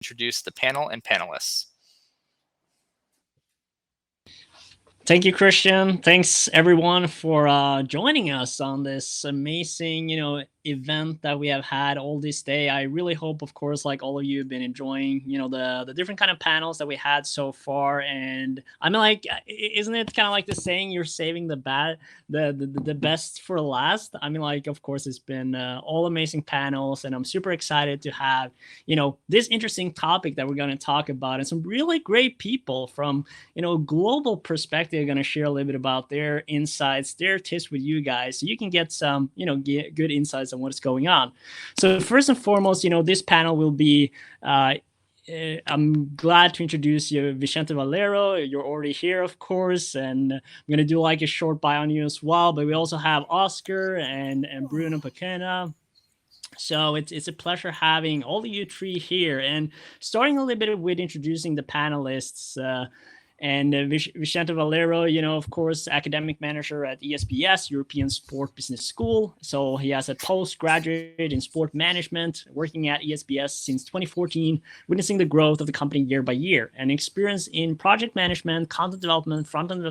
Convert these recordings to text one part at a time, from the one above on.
introduce the panel and panelists. Thank you, Christian. Thanks everyone for joining us on this amazing, event that we have had all this day. I really hope, of course, like all of you have been enjoying, the different kind of panels that we had so far. And I mean, like, isn't it kind of like the saying, you're saving the best for last? I mean, like, of course, it's been all amazing panels, and I'm super excited to have, this interesting topic that we're going to talk about, and some really great people from, global perspective, going to share a little bit about their insights, their tips with you guys, so you can get some, good insights on what's going on. So first and foremost, this panel will be I'm glad to introduce you, Vicente Valero. You're already here, of course, and I'm going to do like a short bio on you as well. But we also have Oscar and Bruno Pequeno. So it's a pleasure having all of you three here, and starting a little bit with introducing the panelists. Vicente Valero, of course, academic manager at ESPS, European Sport Business School. So he has a postgraduate in sport management, working at ESPS since 2014, witnessing the growth of the company year by year, and experience in project management, content development, front-end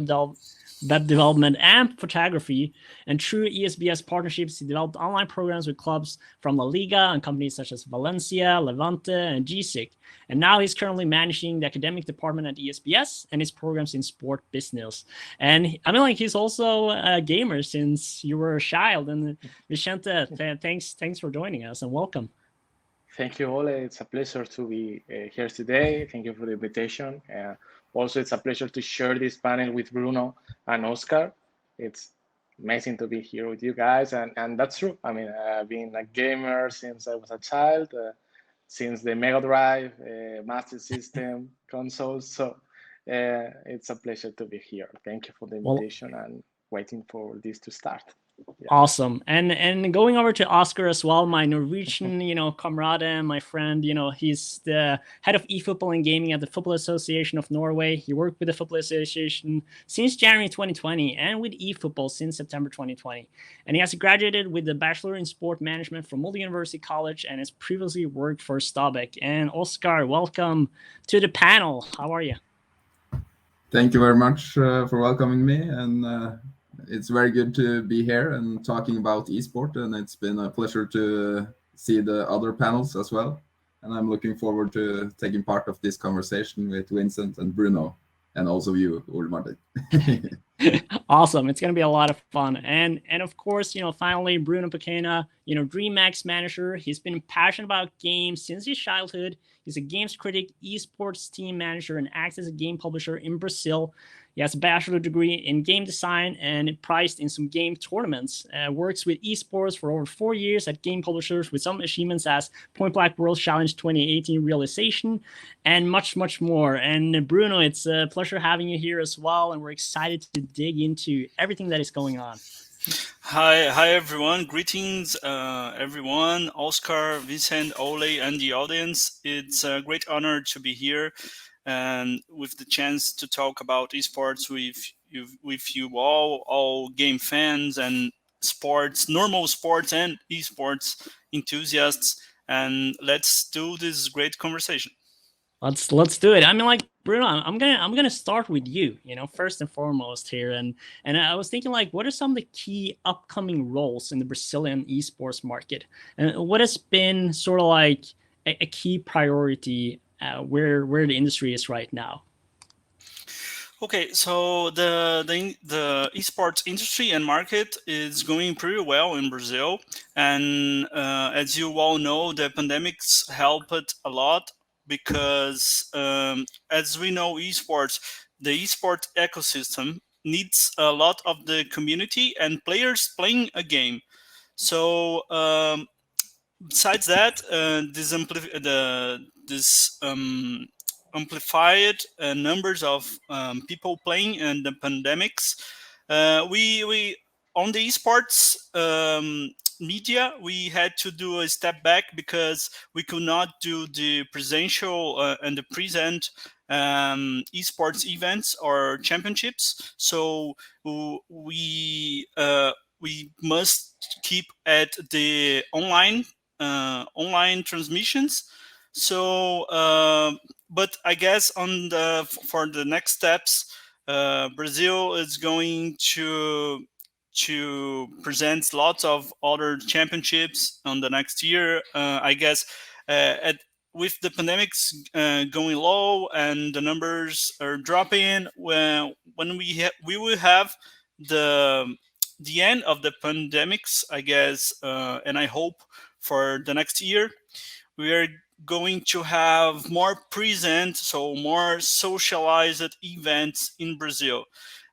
web development, and photography. And through ESPS partnerships, he developed online programs with clubs from La Liga and companies such as Valencia, Levante, and GSIC. And now he's currently managing the academic department at ESPS and his programs in sport business. And I mean, like, he's also a gamer since you were a child. And Vicente, thanks for joining us, and welcome. Thank you, Ole. It's a pleasure to be here today. Thank you for the invitation. Also, it's a pleasure to share this panel with Bruno and Oscar. It's amazing to be here with you guys. And that's true. I mean, I've been a gamer since I was a child, since the Mega Drive, Master System, consoles. So it's a pleasure to be here. Thank you for the invitation, and waiting for this to start. Yeah. Awesome. And going over to Oscar as well, my Norwegian, comrade and my friend, he's the head of eFootball and gaming at the Football Association of Norway. He worked with the Football Association since January 2020 and with eFootball since September 2020. And he has graduated with a Bachelor in Sport Management from Molde University College and has previously worked for Stabæk. And Oscar, welcome to the panel. How are you? Thank you very much for welcoming me. And it's very good to be here and talking about eSport, and it's been a pleasure to see the other panels as well. And I'm looking forward to taking part of this conversation with Vincent and Bruno, and also you, Ole Marting. Awesome. It's going to be a lot of fun. And of course, finally, Bruno Pequeno, DreamHack's manager. He's been passionate about games since his childhood. He's a games critic, esports team manager, and acts as a game publisher in Brazil. He has a bachelor degree in game design and prized in some game tournaments. Works with esports for over 4 years at game publishers with some achievements as Point Blank World Challenge 2018 Realization and much, much more. And Bruno, it's a pleasure having you here as well. And we're excited to dig into everything that is going on. Hi everyone. Greetings, everyone. Oscar, Vincent, Ole, and the audience. It's a great honor to be here and with the chance to talk about esports with you all game fans and sports, normal sports and esports enthusiasts. And let's do this great conversation. Let's do it. I mean, like, Bruno, I'm gonna start with you. First and foremost here, and I was thinking, like, what are some of the key upcoming roles in the Brazilian esports market, and what has been sort of like a key priority where the industry is right now? Okay, so the esports industry and market is going pretty well in Brazil, and as you all know, the pandemics helped a lot. Because as we know, the esports ecosystem needs a lot of the community and players playing a game. So besides that, this amplified numbers of people playing in the pandemics, we on the esports media, we had to do a step back because we could not do the presential and the present esports events or championships. So we must keep at the online transmissions. So, but I guess for the next steps, Brazil is going to present lots of other championships on the next year. I guess with the pandemics going low and the numbers are dropping, when we will have the end of the pandemics, I guess, and I hope for the next year, we are going to have more present, so more socialized events in Brazil.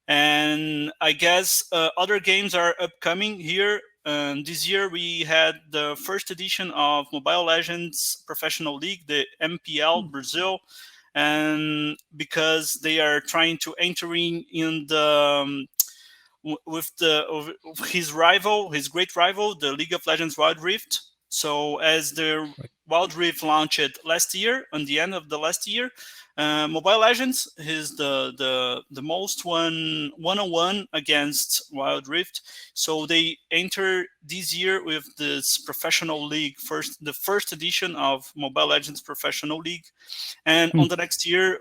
And I guess other games are upcoming here. This year we had the first edition of Mobile Legends Professional League, the MPL Brazil, and because they are trying to entering in the with his rival, his great rival, the League of Legends Wild Rift. So as the Wild Rift launched last year, on the end of the last year, Mobile Legends is the most one-on-one against Wild Rift. So they enter this year with this professional league, the first edition of Mobile Legends Professional League. And on the next year,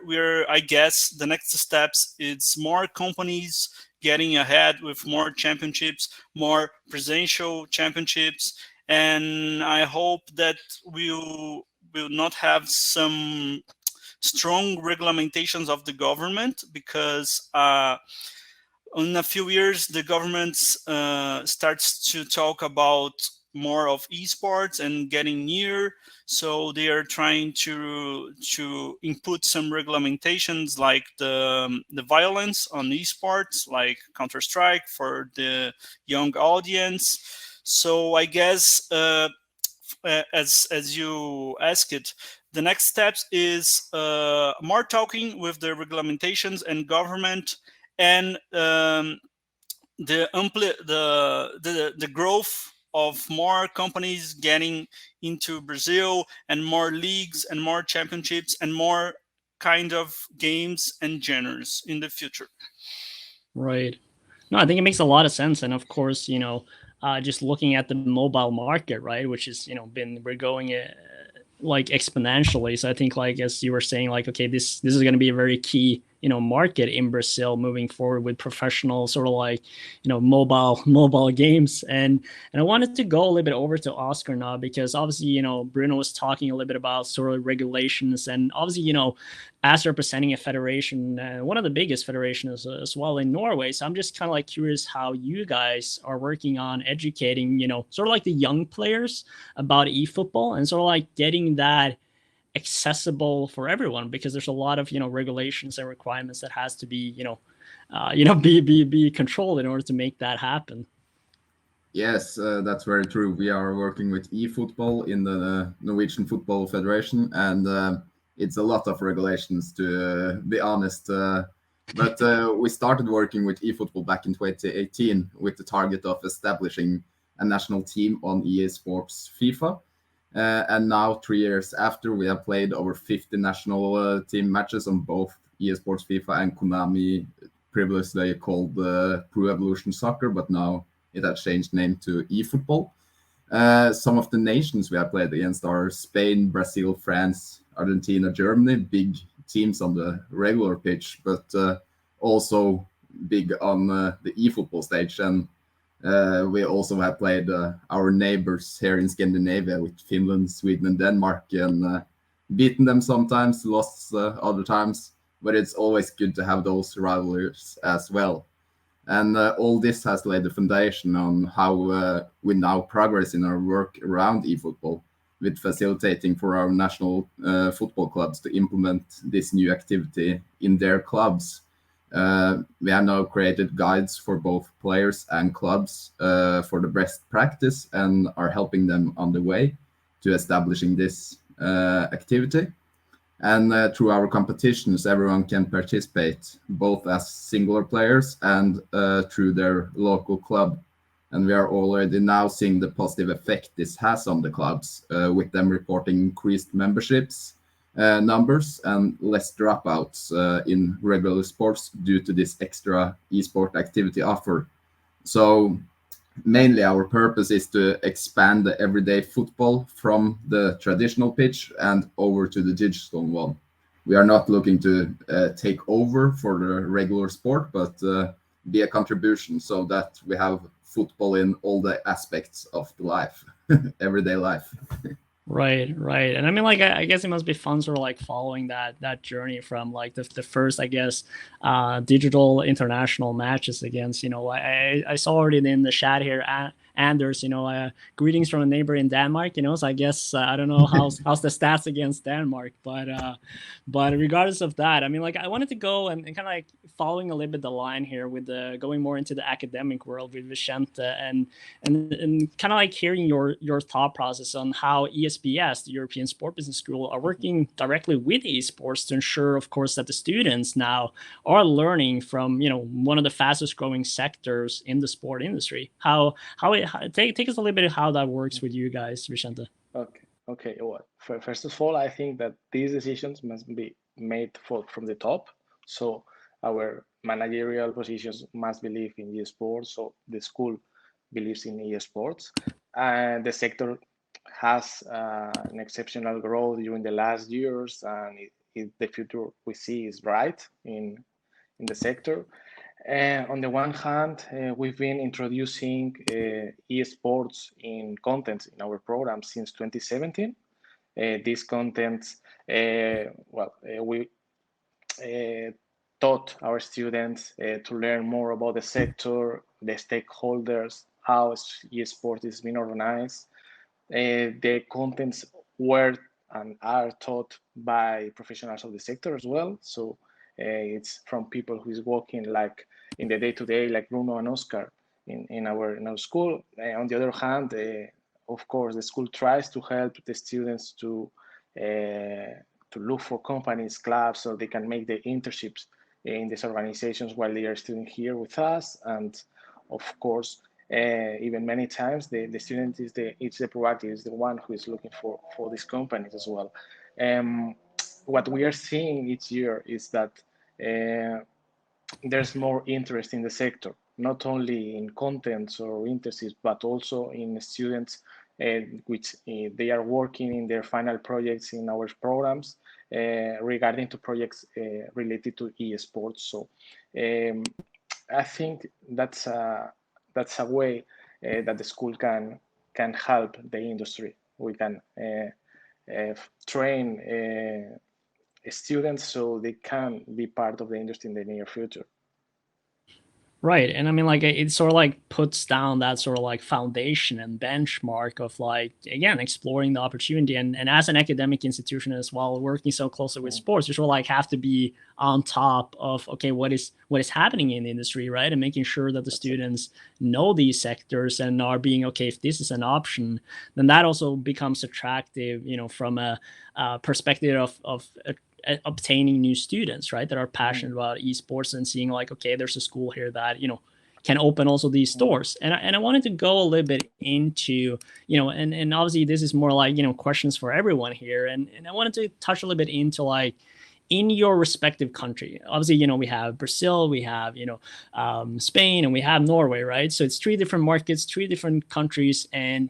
I guess the next steps, it's more companies getting ahead with more championships, more presential championships. And I hope that we'll not have some strong regulations of the government, because in a few years the government starts to talk about more of esports and getting near. So they are trying to input some regulations like the violence on esports, like Counter-Strike for the young audience. So I guess as you asked it, the next steps is more talking with the regulations and government, and the growth of more companies getting into Brazil, and more leagues and more championships and more kind of games and genres in the future. Right. No, I think it makes a lot of sense. And of course, just looking at the mobile market, right, which is, we're going like exponentially. So I think, like, as you were saying, like, okay, this is going to be a very key, market in Brazil moving forward with professional sort of like, mobile games. And I wanted to go a little bit over to Oscar now, because obviously, Bruno was talking a little bit about sort of regulations, and obviously, as representing a federation, one of the biggest federations as well in Norway. So I'm just kind of like curious how you guys are working on educating, sort of like the young players about eFootball, and sort of like getting that accessible for everyone, because there's a lot of regulations and requirements that has to be be controlled in order to make that happen. Yes, that's very true. We are working with eFootball in the Norwegian Football Federation, and it's a lot of regulations, to be honest. But we started working with eFootball back in 2018 with the target of establishing a national team on EA Sports FIFA. And now, 3 years after, we have played over 50 national team matches on both EA Sports FIFA and Konami, previously called Pro Evolution Soccer, but now it has changed name to eFootball. Some of the nations we have played against are Spain, Brazil, France, Argentina, Germany, big teams on the regular pitch, but also big on the eFootball stage. And we also have played our neighbors here in Scandinavia with Finland, Sweden, and Denmark, and beaten them sometimes, lost other times. But it's always good to have those rivalries as well. And all this has laid the foundation on how we now progress in our work around eFootball, with facilitating for our national football clubs to implement this new activity in their clubs. We have now created guides for both players and clubs for the best practice, and are helping them on the way to establishing this activity. And through our competitions, everyone can participate, both as singular players and through their local club. And we are already now seeing the positive effect this has on the clubs, with them reporting increased memberships numbers and less dropouts in regular sports due to this extra esport activity offer. So mainly our purpose is to expand the everyday football from the traditional pitch and over to the digital one. We are not looking to take over for the regular sport, but be a contribution so that we have football in all the aspects of the life, everyday life. Right, right. And I mean, like, I guess it must be fun sort of like following that journey from like the first, I guess, digital international matches against, I saw already in the chat here, Anders, greetings from a neighbor in Denmark, so I guess, I don't know how's the stats against Denmark, but regardless of that, I mean, like, I wanted to go and kind of like following a little bit the line here with going more into the academic world with Vicente and kind of like hearing your thought process on how ESBS, the European Sport Business School, are working directly with esports to ensure, of course, that the students now are learning from one of the fastest growing sectors in the sport industry. Take us a little bit of how that works with you guys, Vicente. Okay. Well, first of all, I think that these decisions must be made from the top. So our managerial positions must believe in esports. So the school believes in esports, and the sector has an exceptional growth during the last years, and the future we see is bright in the sector. On the one hand, we've been introducing esports in content in our program since 2017. These contents, we taught our students to learn more about the sector, the stakeholders, how esports is being organized. The contents were and are taught by professionals of the sector as well. So it's from people who is working like in the day-to-day, like Bruno and Oscar in our school. On the other hand, of course, the school tries to help the students to look for companies, clubs, so they can make the internships in these organizations while they are student here with us. And of course, even many times the student is the proactive, is the one who is looking for these companies as well. What we are seeing each year is that there's more interest in the sector, not only in contents or internships, but also in students which they are working in their final projects in our programs regarding to projects related to esports. So I think that's a way that the school can help the industry. We can train students so they can be part of the industry in the near future. Right. And I mean, like, it sort of like puts down that sort of like foundation and benchmark of like, again, exploring the opportunity. And as an academic institution as well, working so closely with sports, you sort of like have to be on top of, okay, what is happening in the industry, right? And making sure that the students know these sectors and are being, okay, if this is an option, then that also becomes attractive, from a perspective of obtaining new students, right, that are passionate about esports and seeing like, okay, there's a school here that can open also these doors. And I wanted to go a little bit into and obviously this is more like questions for everyone here, and I wanted to touch a little bit into like in your respective country. Obviously, we have Brazil, we have Spain, and we have Norway, right? So it's 3 different markets, 3 different countries. And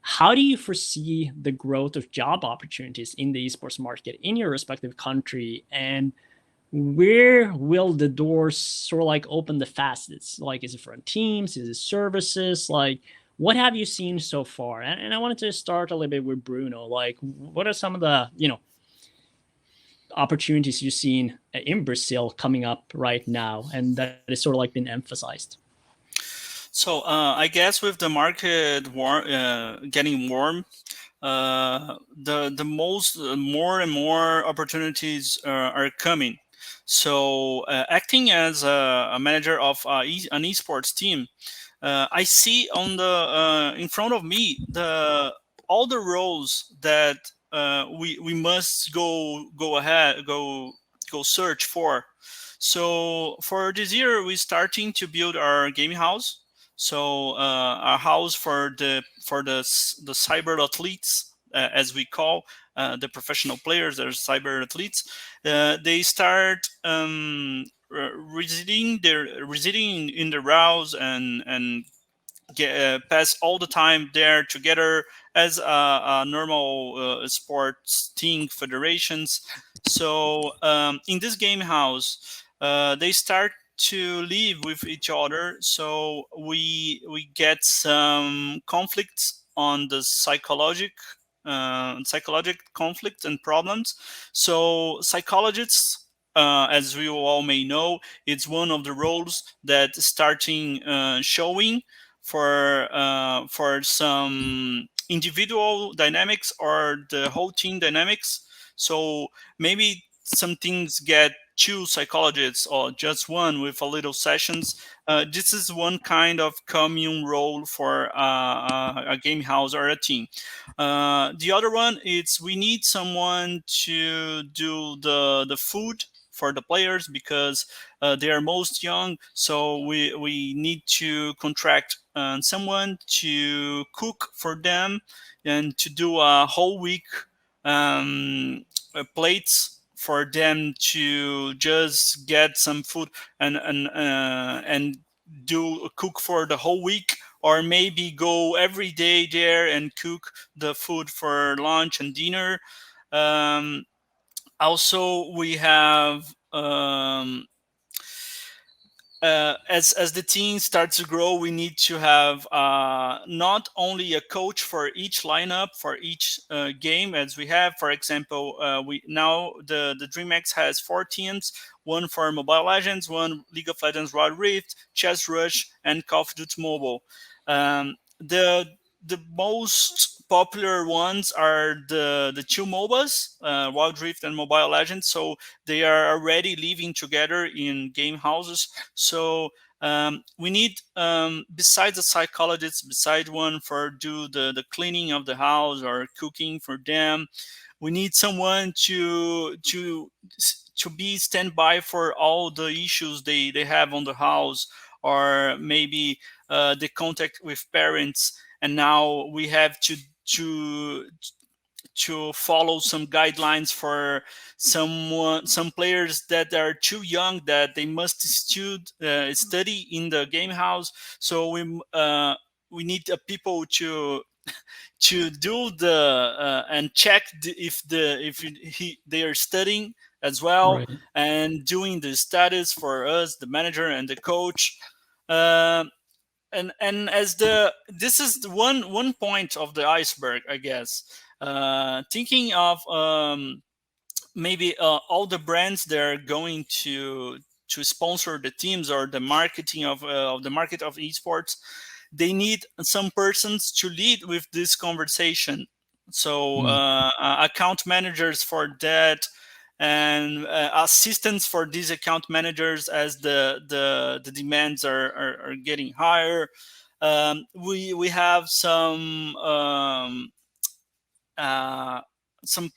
how do you foresee the growth of job opportunities in the esports market in your respective country? And where will the doors sort of like open the fastest? Like, is it for teams? Is it services? Like, what have you seen so far? And I wanted to start a little bit with Bruno. Like, what are some of the, opportunities you've seen in Brazil coming up right now and that is sort of like been emphasized? So I guess with the market getting warm, the most more and more opportunities are coming. So acting as a manager of an esports team, I see on the in front of me all the roles that we must go search for. So for this year, we're starting to build our gaming house. So a house for the cyber athletes, as we call the professional players, that are cyber athletes. They start residing in the routes and pass all the time there together as a normal sports team federations. So in this game house, they start to live with each other. So we get some conflicts on the psychological conflicts and problems. So psychologists, as we all may know, it's one of the roles that starting showing for some individual dynamics or the whole team dynamics. So maybe some things get two psychologists or just one with a little sessions. This is one kind of commune role for a game house or a team. The other one is we need someone to do the food for the players because they are most young. So we need to contract someone to cook for them and to do a whole week plates for them to just get some food and do cook for the whole week, or maybe go every day there and cook the food for lunch and dinner. Also, we have as the team starts to grow, we need to have not only a coach for each lineup for each game, as we have, for example, we now the DreamHack has 4 teams: one for Mobile Legends, one League of Legends Wild Rift, Chess Rush, and Call of Duty Mobile. The most popular ones are the two MOBAs, Wild Rift and Mobile Legends. So they are already living together in game houses. So we need, besides the psychologists, besides one for do the cleaning of the house or cooking for them, we need someone to be standby for all the issues they have on the house, or maybe the contact with parents. And now we have to follow some guidelines for some players that are too young that they must study in the game house. So we need people to do the and check if they are studying as well, Right. and doing the status for us, the manager and the coach. And as this is the one point of the iceberg, I guess. Thinking of maybe all the brands that are going to sponsor the teams or the marketing of the market of esports, they need some persons to lead with this conversation. So account managers for that, and assistants for these account managers as the demands are getting higher. We have some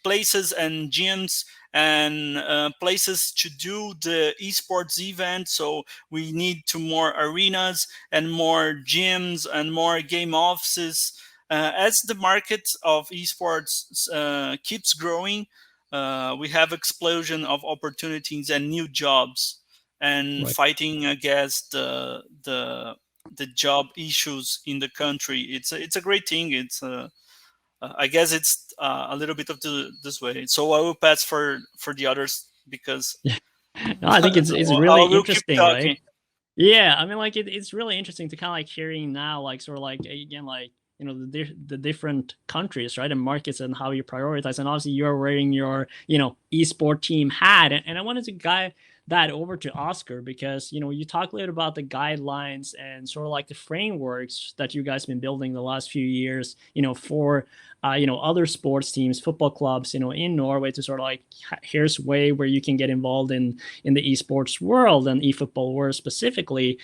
places and gyms and places to do the esports event. So we need to more arenas and more gyms and more game offices. As the market of esports keeps growing, we have explosion of opportunities and new jobs, and Right. fighting against the job issues in the country. It's a great thing. It's I guess it's a little bit of this way. So I will pass for the others because No, I think it's I really will keep interesting, talking. right? Yeah, I mean, like it's really interesting to kind of like hearing now, like sort of like again, like the different countries, right, and markets, and how you prioritize. And obviously, you're wearing your esport team hat, and I wanted to guide that over to Oscar because you talk a little about the guidelines and sort of like the frameworks that you guys been building the last few years, for other sports teams, football clubs, in Norway, to sort of like here's way where you can get involved in the esports world and eFootball world specifically.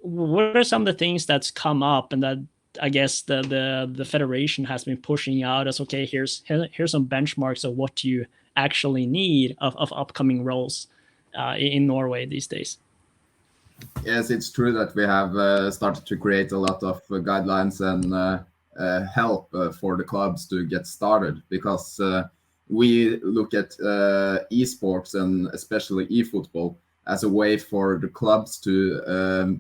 What are some of the things that's come up and that I guess the federation has been pushing out as, okay, here's some benchmarks of what you actually need of upcoming roles in Norway these days? Yes, it's true that we have started to create a lot of guidelines and help for the clubs to get started, because we look at esports and especially eFootball as a way for the clubs to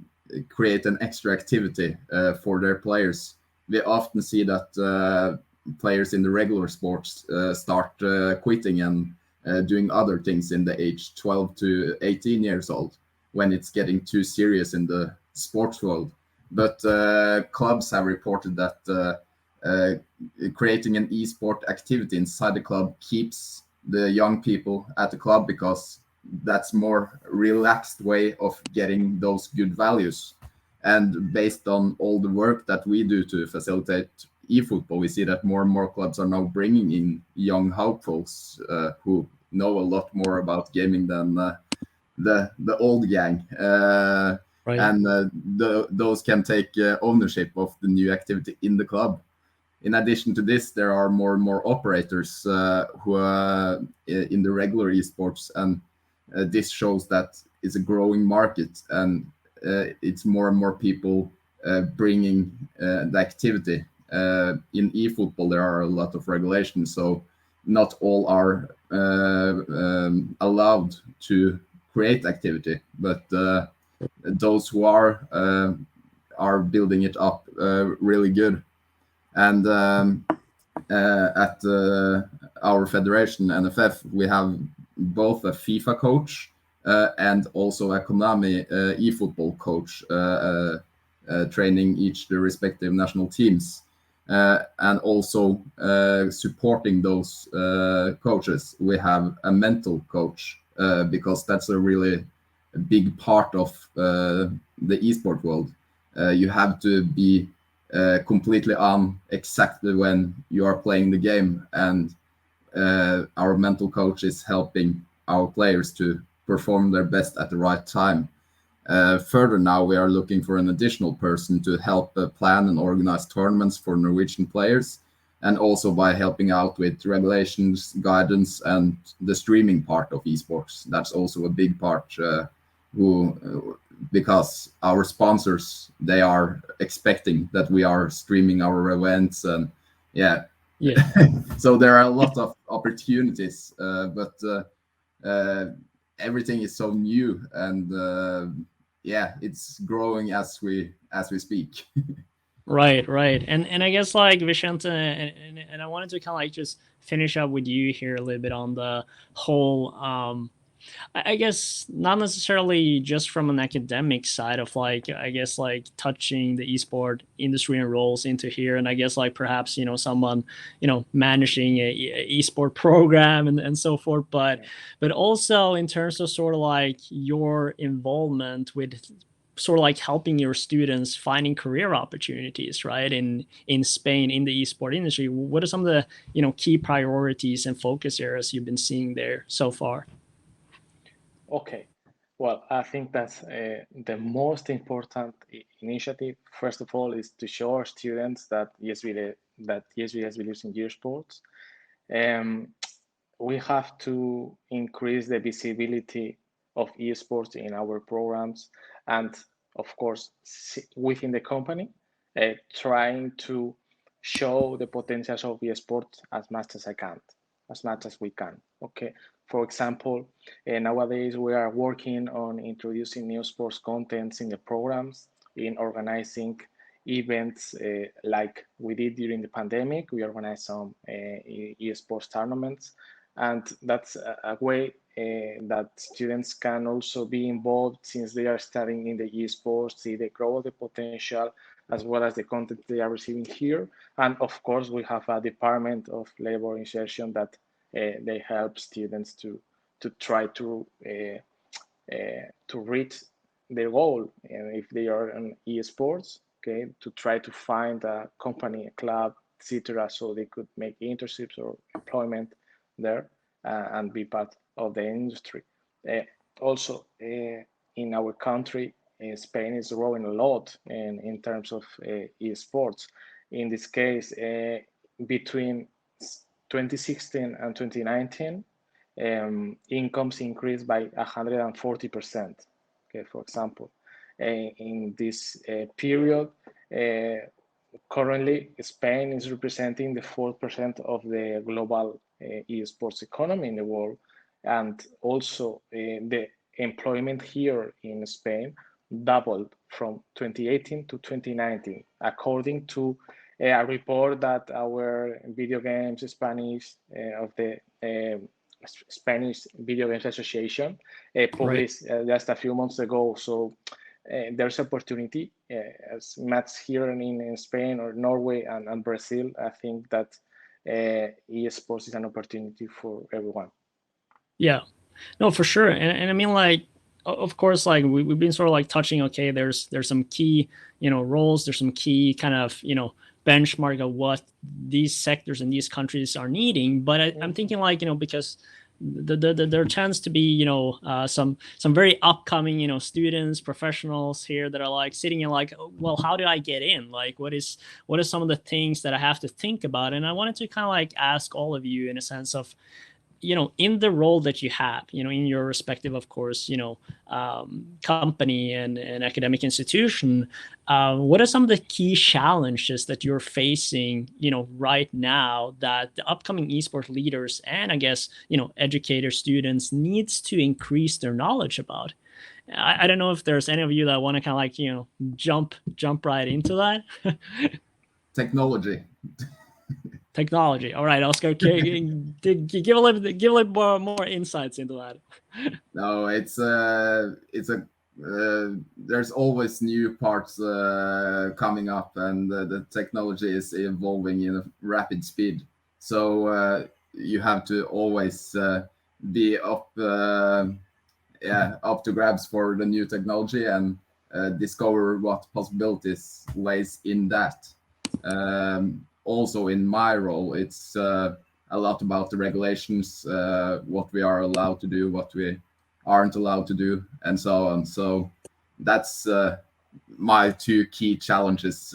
create an extra activity for their players. We often see that players in the regular sports start quitting and doing other things in the age 12 to 18 years old when it's getting too serious in the sports world. But clubs have reported that creating an esport activity inside the club keeps the young people at the club, because that's more relaxed way of getting those good values. And based on all the work that we do to facilitate eFootball, we see that more and more clubs are now bringing in young hopefuls who know a lot more about gaming than the old gang. Right. And those can take ownership of the new activity in the club. In addition to this, there are more and more operators who are in the regular esports, and this shows that it's a growing market, and it's more and more people bringing the activity. In eFootball, there are a lot of regulations, so not all are allowed to create activity, but those who are building it up really good. And at our federation, NFF, we have both a FIFA coach and also a Konami eFootball coach training each the respective national teams. And also supporting those coaches, we have a mental coach because that's a really big part of the esport world. You have to be completely on exactly when you are playing the game, and our mental coach is helping our players to perform their best at the right time. Further now, we are looking for an additional person to help plan and organize tournaments for Norwegian players, and also by helping out with regulations, guidance, and the streaming part of esports. That's also a big part because our sponsors, they are expecting that we are streaming our events, and yeah. So there are a lot of opportunities, but everything is so new, and yeah, it's growing as we speak. Right. And I guess like Vicente, and I wanted to kind of like just finish up with you here a little bit on the whole I guess not necessarily just from an academic side of like, I guess like touching the esport industry and roles into here. And I guess like perhaps, someone, managing a esport program and so forth, but also in terms of sort of like your involvement with sort of like helping your students finding career opportunities, right? In Spain, in the esport industry, what are some of the, key priorities and focus areas you've been seeing there so far? Okay, well, I think that's the most important initiative. First of all, is to show our students that ESVS believes in esports. We have to increase the visibility of esports in our programs, and of course, within the company, trying to show the potentials of esports as much as we can. Okay. For example, nowadays we are working on introducing new sports contents in the programs, in organizing events like we did during the pandemic. We organized some esports tournaments, and that's a way that students can also be involved, since they are studying in the esports, see the growth, the potential, as well as the content they are receiving here. And of course, we have a department of labor insertion that they help students to try to reach their goal, and if they are in esports, okay, to try to find a company, a club, etc., so they could make internships or employment there and be part of the industry. Also, in our country, Spain is growing a lot in terms of esports. In this case, between 2016 and 2019, incomes increased by 140%. Okay, for example, in this period, currently Spain is representing the 4% of the global esports economy in the world, and also the employment here in Spain doubled from 2018 to 2019, according to a report that our video games Spanish of the Spanish Video Games Association published just a few months ago. So there's opportunity, as Matt's here in Spain or Norway and Brazil. I think that esports is an opportunity for everyone. Yeah, no, for sure. And I mean, like, of course, like we've been sort of like touching, okay, there's some key, roles, there's some key kind of, benchmark of what these sectors in these countries are needing. But I'm thinking like, because there tends to be, some very upcoming, students, professionals here that are like sitting in like, well, how do I get in? Like, what is some of the things that I have to think about? And I wanted to kind of like ask all of you in a sense of, in the role that you have, in your respective, of course, company and academic institution, what are some of the key challenges that you're facing, right now that the upcoming esports leaders and I guess, educators, students needs to increase their knowledge about? I don't know if there's any of you that want to kind of like, jump right into that. Technology. Technology. All right, Oscar, give a little more insights into that. No, there's always new parts coming up, and the technology is evolving in a rapid speed. So you have to always be up to grabs for the new technology and discover what possibilities lays in that. Also in my role, it's a lot about the regulations, what we are allowed to do, what we aren't allowed to do, and so on. So that's my two key challenges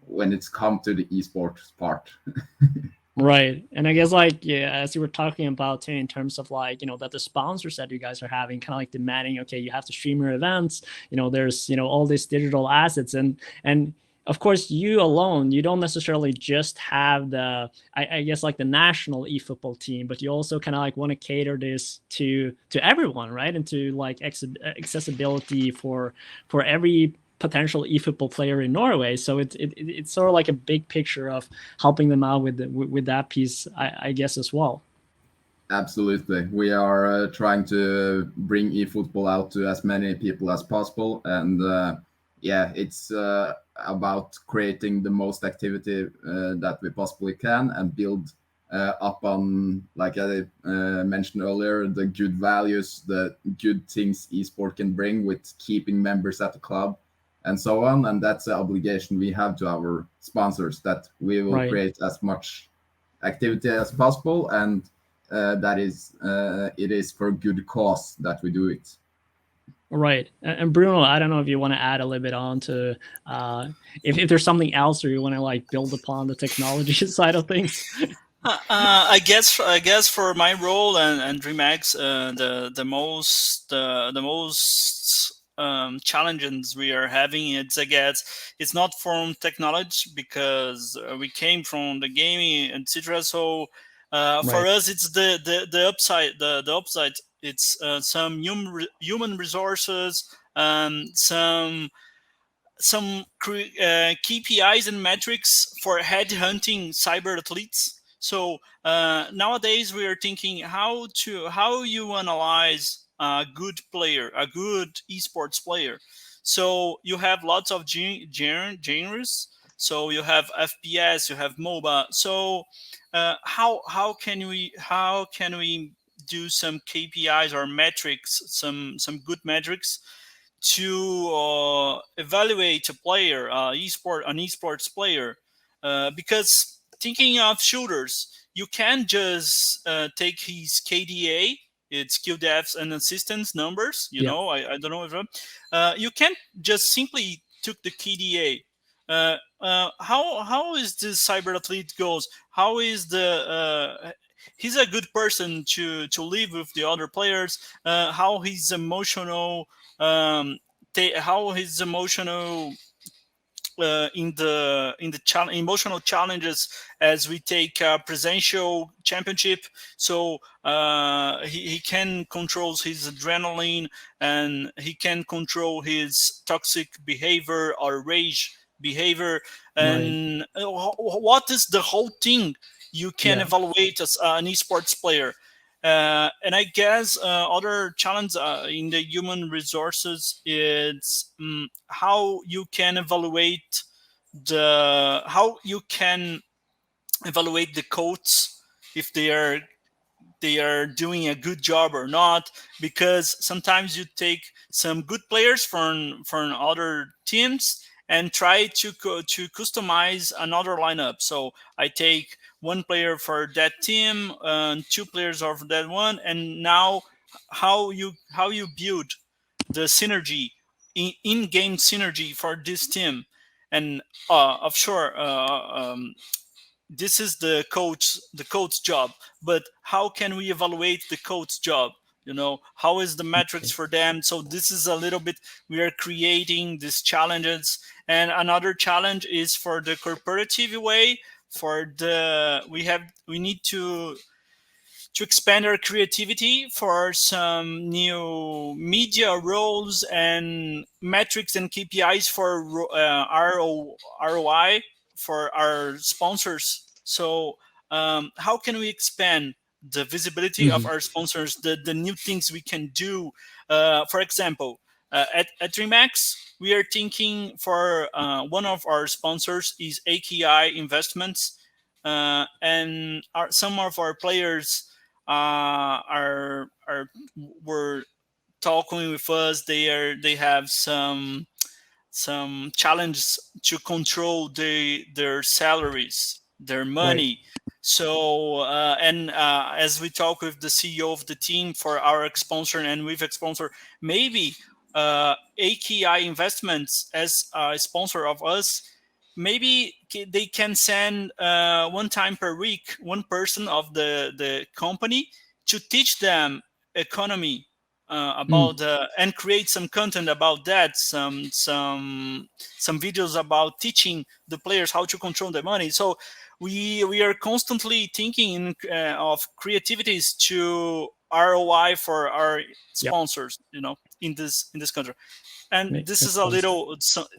when it's come to the esports part. Right. And I guess like, as you were talking about too, in terms of like, that the sponsors that you guys are having kind of like demanding, okay, you have to stream your events, there's, all these digital assets and of course, you alone, you don't necessarily just have the, I guess, like the national eFootball team, but you also kind of like want to cater this to everyone, right? And to like accessibility for every potential eFootball player in Norway. So it's sort of like a big picture of helping them out with that piece, I guess, as well. Absolutely. We are trying to bring eFootball out to as many people as possible. And it's about creating the most activity that we possibly can and build up on, like I mentioned earlier, the good values, the good things esport can bring with keeping members at the club and so on. And that's the obligation we have to our sponsors, that we will create as much activity as possible, and that is it is for good cause that we do it. Right. And Bruno, I don't know if you want to add a little bit on to if there's something else, or you want to like build upon the technology side of things. I guess for my role and DreamX, the most challenges we are having, it's not from technology, because we came from the gaming, etc. So for us, it's the upside. The upside. It's some human resources, some KPIs and metrics for headhunting cyber athletes. So nowadays we are thinking how you analyze a good player, a good esports player. So you have lots of genres. So you have FPS, you have MOBA. So how can we do some KPIs or metrics, some good metrics to evaluate a player, an esports player, because thinking of shooters, you can't just take his KDA, it's kill deaths and assistance numbers. I don't know if you can't just simply took the KDA. How is this cyber athlete goes? How is the he's a good person to live with the other players? How his emotional how his emotional in the emotional challenges as we take a presential championship. So he can control his adrenaline, and he can control his toxic behavior or rage behavior. And what is the whole thing you can evaluate as an esports player? And I guess other challenge in the human resources is how you can evaluate the coach, if they are doing a good job or not, because sometimes you take some good players from other teams and try to customize another lineup. So I take one player for that team and two players for that one, and now how you build the synergy, in-game synergy for this team. And offshore, this is the coach job, but how can we evaluate the coach job? How is the metrics for them? So this is a little bit, we are creating these challenges. And another challenge is for the corporative way. We need to expand our creativity for some new media roles and metrics and KPIs for ROI for our sponsors. So how can we expand the visibility of our sponsors, the new things we can do? For example, at Remax, we are thinking for one of our sponsors is AKI Investments, and some of our players were talking with us. They have some challenges to control their salaries, their money. So as we talk with the CEO of the team for our sponsor and with sponsor, maybe AKI Investments as a sponsor of us, maybe they can send one time per week one person of the company to teach them economy about and create some content about that, some videos about teaching the players how to control their money. So we are constantly thinking of creativities to ROI for our sponsors, in this country. And this is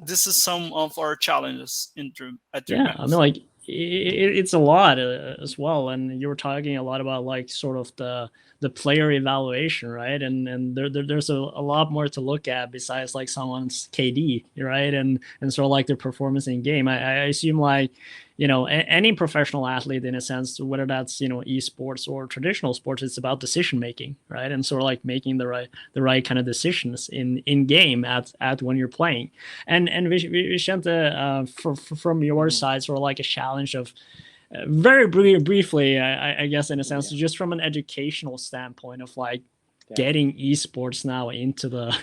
this is some of our challenges at Remax. I mean, like it's a lot as well. And you were talking a lot about like sort of the player evaluation, right? And there's a lot more to look at besides like someone's KD, right? And sort of like their performance in game. I assume like, any professional athlete, in a sense, whether that's esports or traditional sports, it's about decision making, right? And sort of like making the right kind of decisions in game at when you're playing. And Vicente, from your side, sort of like a challenge of very briefly, I guess, in a sense, just from an educational standpoint of like getting esports now into the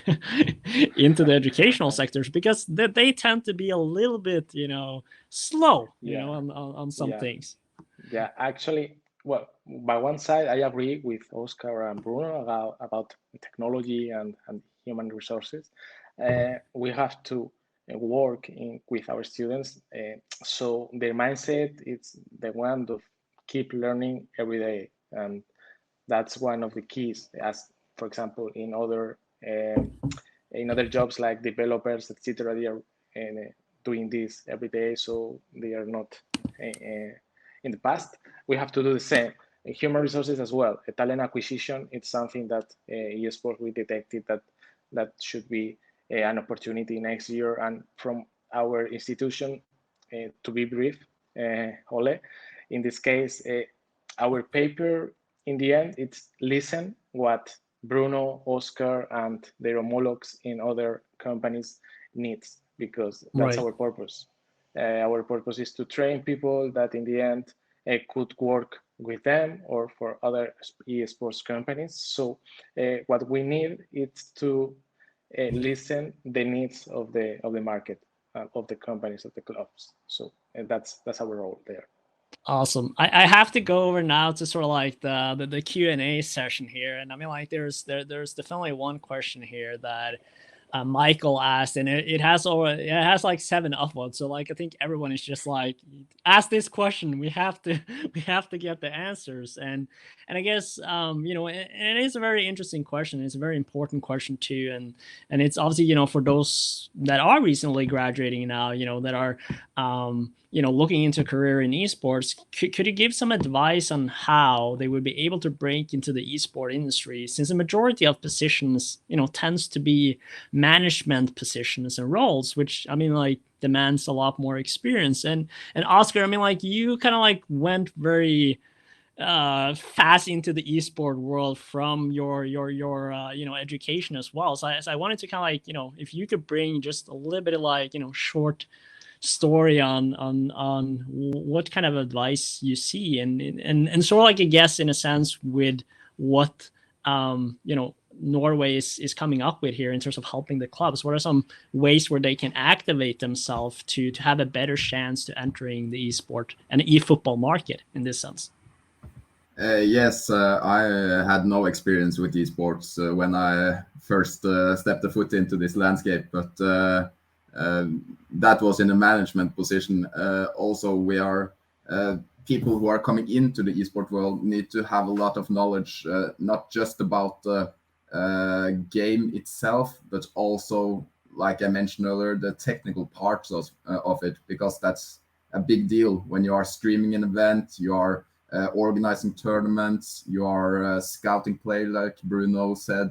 into the educational sectors, because they tend to be a little bit slow on some things. Actually, well, by one side I agree with Oscar and Bruno about technology and human resources. We have to work with our students, so their mindset is the one to keep learning every day, and that's one of the keys. As for example, in other jobs like developers, etc., they are doing this every day, so they are not in the past. We have to do the same. Human resources as well. Talent acquisition, it's something that eSports, we detected that should be an opportunity next year. And from our institution, to be brief, Ole, in this case, our paper in the end, it's listen what Bruno, Oscar, and their homologues in other companies needs, because that's our purpose. Our purpose is to train people that in the end could work with them or for other esports companies. So what we need is to listen the needs of the market, of the companies, of the clubs. So that's our role there. Awesome. I have to go over now to sort of like the Q&A session here. And I mean, like there's definitely one question here that Michael asked, and it has like 7 upvotes. So like I think everyone is just like, ask this question. We have to we have to get the answers. And I guess it is a very interesting question. It's a very important question too. And it's obviously for those that are recently graduating now, that are looking into a career in esports. Could you give some advice on how they would be able to break into the esport industry, since the majority of positions tends to be management positions and roles, which demands a lot more experience. And Oscar, you kind of went very fast into the esport world from your education as well. So I wanted to kind of if you could bring just a little bit of short story on what kind of advice you see, and sort of I guess in a sense with what Norway is coming up with here in terms of helping the clubs. What are some ways where they can activate themselves to have a better chance to entering the esport and e-football market in this sense? Yes, I had no experience with esports when I first stepped a foot into this landscape, but that was in a management position. Also, we are people who are coming into the esport world need to have a lot of knowledge, not just about the game itself, but also, like I mentioned earlier, the technical parts of it, because that's a big deal when you are streaming an event, you are organizing tournaments, you are scouting play, like Bruno said.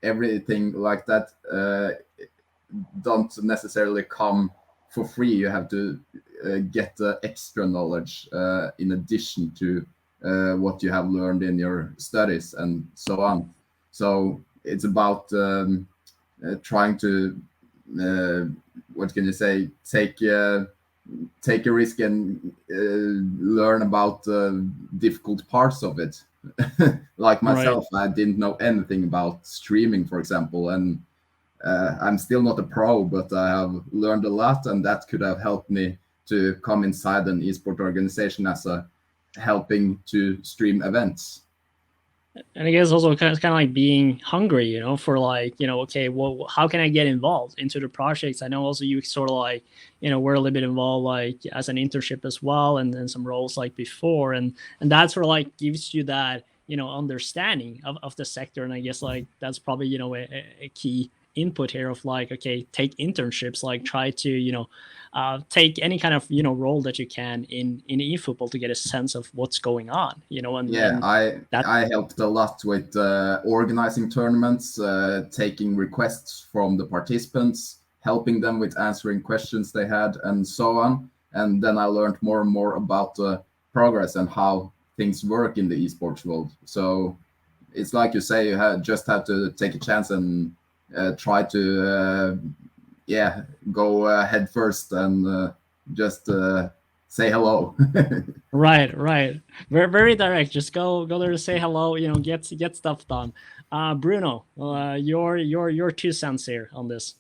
Everything like that don't necessarily come for free. You have to get extra knowledge in addition to what you have learned in your studies and so on. So it's about trying to what can you say, take a risk and learn about difficult parts of it. Like myself, right. I didn't know anything about streaming, for example, and I'm still not a pro, but I have learned a lot, and that could have helped me to come inside an esport organization as a helping to stream events. And I guess also kind of like being hungry, for okay, well, how can I get involved into the projects? I know also you sort of were a little bit involved as an internship as well, and then some roles before, and that sort of gives you that understanding of the sector. And I guess that's probably a key input here of okay, take internships, try to take any kind of role that you can in eFootball to get a sense of what's going on, and I helped a lot with organizing tournaments, taking requests from the participants, helping them with answering questions they had, and so on. And then I learned more and more about the progress and how things work in the esports world. So it's like you say, you just have to take a chance and try to go head first and just say hello. right very, very direct. Just go there to say hello, get stuff done. Bruno, your 2 cents here on this.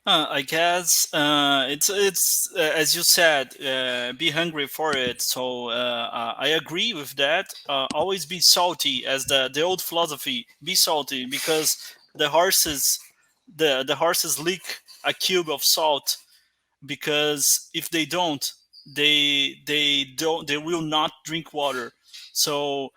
I guess it's as you said, be hungry for it. So I agree with that. Always be salty, as the old philosophy. Be salty, because the horses lick a cube of salt, because if they don't, they will not drink water. So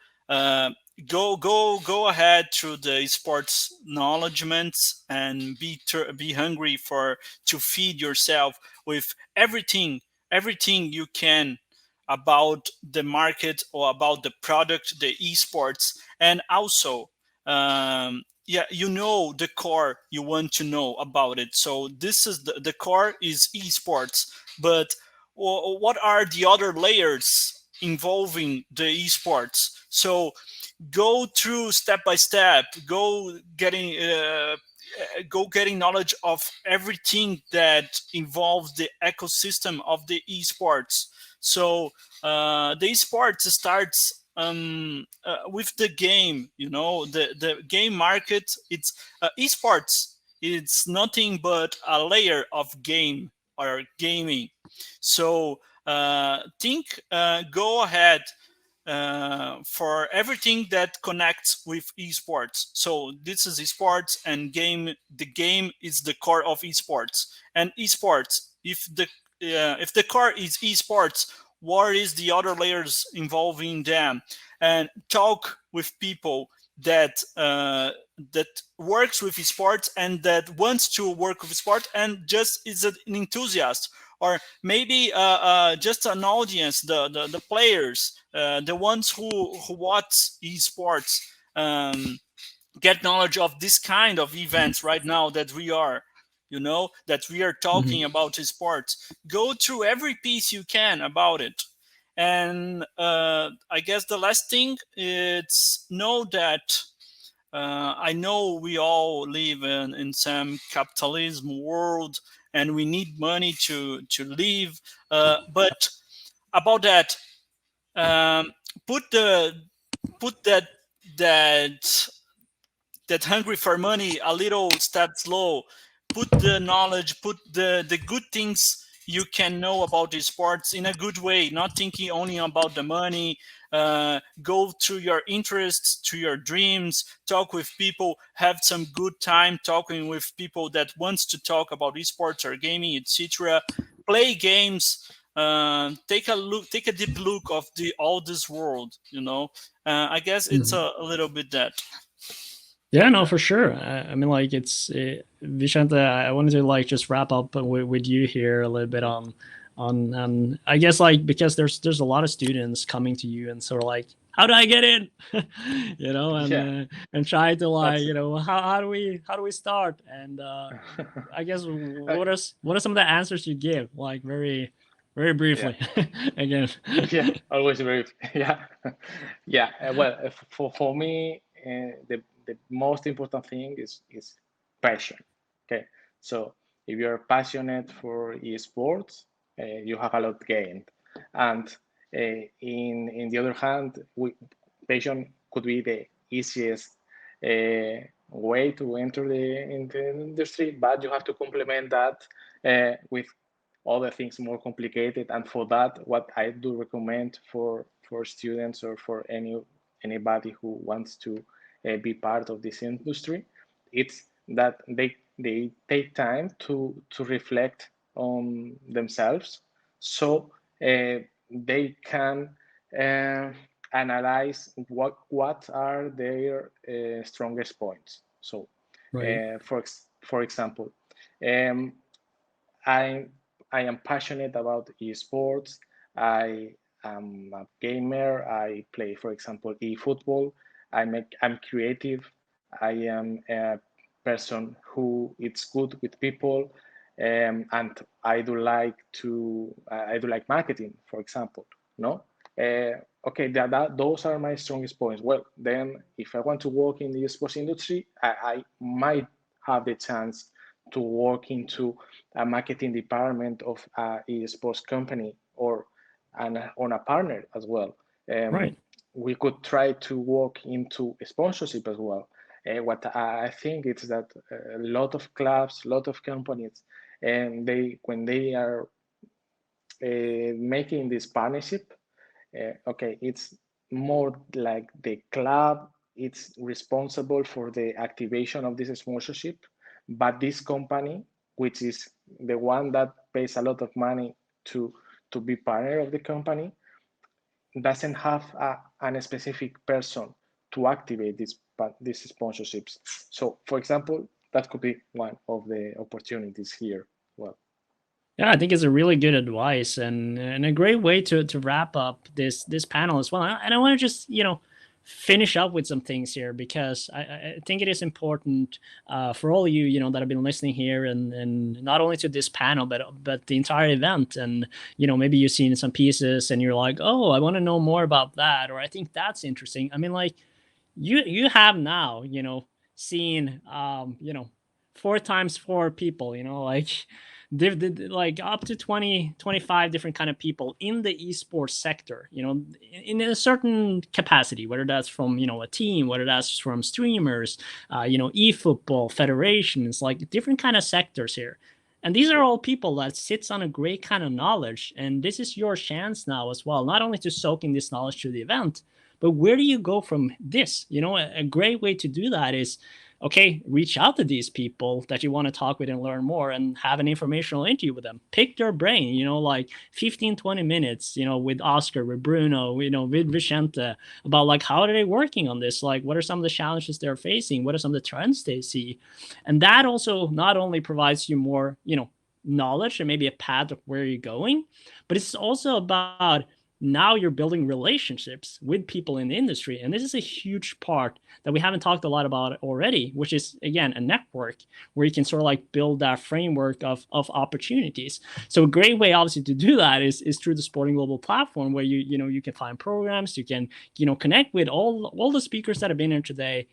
go ahead through the sports knowledgement and be hungry to feed yourself with everything you can about the market or about the product, the esports. And also the core you want to know about it. So this is the core is esports, but what are the other layers involving the esports? So go through step by step, go getting knowledge of everything that involves the ecosystem of the esports. So the esports starts with the game. The game market. It's esports. It's nothing but a layer of game or gaming. So go ahead, for everything that connects with esports. So this is esports, and the game is the core of esports. And esports, if the core is esports, what is the other layers involving them? And talk with people that works with esports and that wants to work with sport and just is an enthusiast, or maybe just an audience, the players, the ones who watch esports, get knowledge of this kind of events right now that we are talking about esports. Go through every piece you can about it. And I guess the last thing is know that I know we all live in some capitalism world, and we need money to live. But about that, put that hungry for money a little step slow. Put the knowledge, put the good things you can know about the sports in a good way, not thinking only about the money. Go through your interests, to your dreams, talk with people, have some good time talking with people that wants to talk about esports or gaming, etc. Play games. Take a deep look of all this world. I guess it's a little bit that. Yeah, no, for sure. I mean, like, it's Vicente. I wanted to like just wrap up with you here a little bit on I guess, like, because there's a lot of students coming to you and sort of like, how do I get in? And try to like, how do we start? And I guess what are some of the answers you give, like very briefly? Again. Yeah, always very well, for me, the most important thing is passion. Okay, so if you're passionate for esports, you have a lot gained. And in the other hand, passion could be the easiest way to enter into the industry, but you have to complement that with other things more complicated. And for that, what I do recommend for students or for anybody who wants to be part of this industry, it's that they take time to reflect on themselves, so they can analyze what are their strongest points. So right. For example, I am passionate about esports. I am a gamer. I play, for example, eFootball. I'm creative. I am a person who is good with people, and I do like marketing, for example. No, okay, those are my strongest points. Well, then if I want to work in the esports industry, I might have the chance to work into a marketing department of a esports company or on a partner as well. Right. We could try to work into sponsorship as well. What I think is that a lot of clubs, a lot of companies, and when they are making this partnership, okay, it's more like the club, it's responsible for the activation of this sponsorship, but this company, which is the one that pays a lot of money to be partner of the company, doesn't have a specific person to activate these sponsorships. So, for example, that could be one of the opportunities here. Well, yeah, I think it's a really good advice and a great way to wrap up this panel as well. And I want to just finish up with some things here, because I think it is important for all of you that have been listening here, and not only to this panel but the entire event. And maybe you've seen some pieces and you're like, oh, I want to know more about that, or I think that's interesting. I mean, like, you have now seen 4 times 4 people, like like up to 20, 25 different kind of people in the esports sector, in a certain capacity, whether that's from, a team, whether that's from streamers, eFootball federations, like different kind of sectors here. And these are all people that sits on a great kind of knowledge. And this is your chance now as well, not only to soak in this knowledge to the event, but where do you go from this? A great way to do that is, okay, reach out to these people that you want to talk with and learn more and have an informational interview with them. Pick their brain, like 15, 20 minutes, with Oscar, with Bruno, with Vicente, about like, how are they working on this? Like, what are some of the challenges they're facing? What are some of the trends they see? And that also not only provides you more, knowledge and maybe a path of where you're going, but it's also about now you're building relationships with people in the industry. And this is a huge part that we haven't talked a lot about already, which is, again, a network where you can sort of like build that framework of opportunities. So a great way, obviously, to do that is through the Sporting Global platform, where you can find programs, you can, connect with all the speakers that have been here today,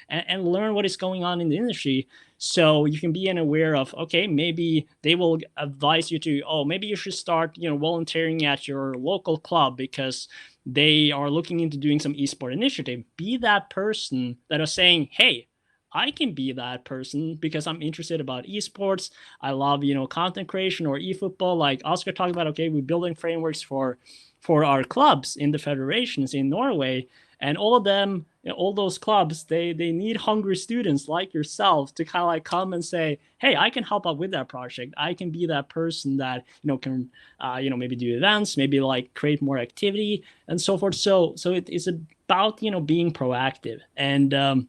and learn what is going on in the industry. So you can be aware of, okay, maybe they will advise you to, maybe you should start, volunteering at your local club because they are looking into doing some esport initiative. Be that person that is saying, hey, I can be that person because I'm interested about esports. I love, content creation or eFootball. Like Oscar talked about, okay, we're building frameworks for our clubs in the federations in Norway. And all of them, all those clubs, they need hungry students like yourself to kind of like come and say, hey, I can help out with that project. I can be that person that, can, maybe do events, maybe like create more activity and so forth. So it is about, being proactive. And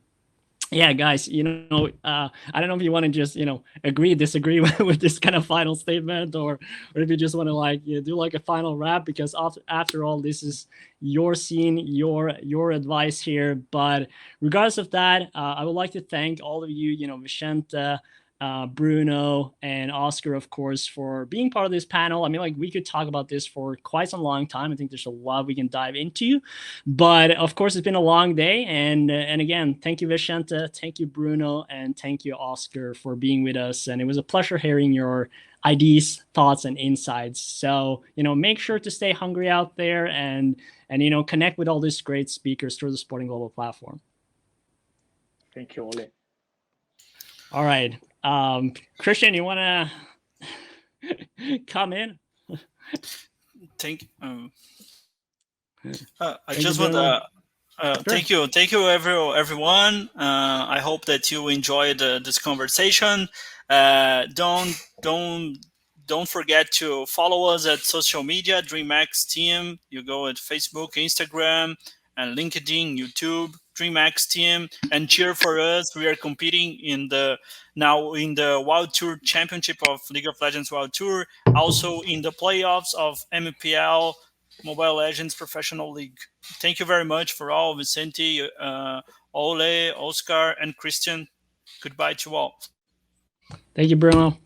yeah, guys, I don't know if you want to just, agree, disagree with this kind of final statement, or if you just want to like do like a final wrap, because after all, this is your scene, your advice here. But regardless of that, I would like to thank all of you, Vicente, Bruno, and Oscar, of course, for being part of this panel. I mean, like, we could talk about this for quite some long time. I think there's a lot we can dive into, but of course, it's been a long day. And again, thank you, Vicente, thank you, Bruno, and thank you, Oscar, for being with us. And it was a pleasure hearing your ideas, thoughts, and insights. So, make sure to stay hungry out there and connect with all these great speakers through the Sporting Global platform. Thank you, Ole. All right. Christian, you want to come in? Thank you, everyone. I hope that you enjoyed this conversation. Don't forget to follow us at social media, DreamX Team. You go at Facebook, Instagram, and LinkedIn, YouTube, DreamX Team, and cheer for us. We are competing in the Wild Tour Championship of League of Legends Wild Tour, also in the playoffs of MPL, Mobile Legends Professional League. Thank you very much for all, Vicente, Ole, Oscar, and Christian. Goodbye to all. Thank you, Bruno.